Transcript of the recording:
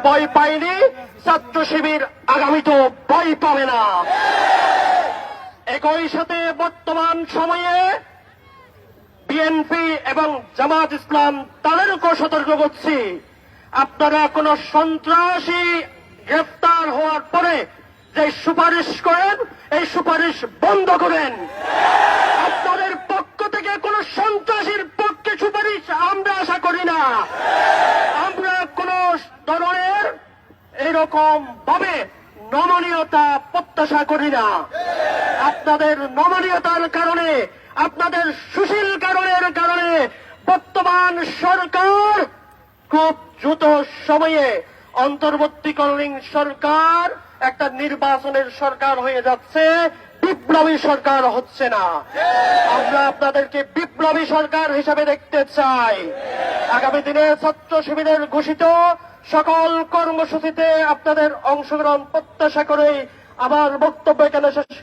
ভয় পায়নি, ছাত্র শিবির আগামীতেও ভয় পাবে না। একই সাথে বর্তমান সময়ে বিএনপি এবং জামাত ইসলাম তাদেরকেও সতর্ক করছি, আপনারা কোন সন্ত্রাসী গ্রেফতার হওয়ার পরে যে সুপারিশ করেন, এই সুপারিশ বন্ধ করেন। আপনাদের পক্ষ থেকে কোন সন্ত্রাসীর পক্ষে সুপারিশ আমরা আশা করি না। আমরা কোন ধরনের এরকম ভাবে নমনীয়তা প্রত্যাশা করি না। আপনাদের নমনীয়তার কারণে, আপনাদের সুশীল কারণের কারণে বর্তমান সরকার খুব দ্রুত সময়ে অন্তর্বর্তীকালীন সরকার একটা নির্বাচনের সরকার হয়ে যাচ্ছে, বিপ্লবী সরকার হচ্ছে না। আমরা আপনাদেরকে বিপ্লবী সরকার হিসাবে দেখতে চাই। আগামী দিনে ছাত্র শিবিরের ঘোষিত সকল কর্মসূচিতে আপনাদের অংশগ্রহণ প্রত্যাশা করে আমার বক্তব্য এখানে শেষ।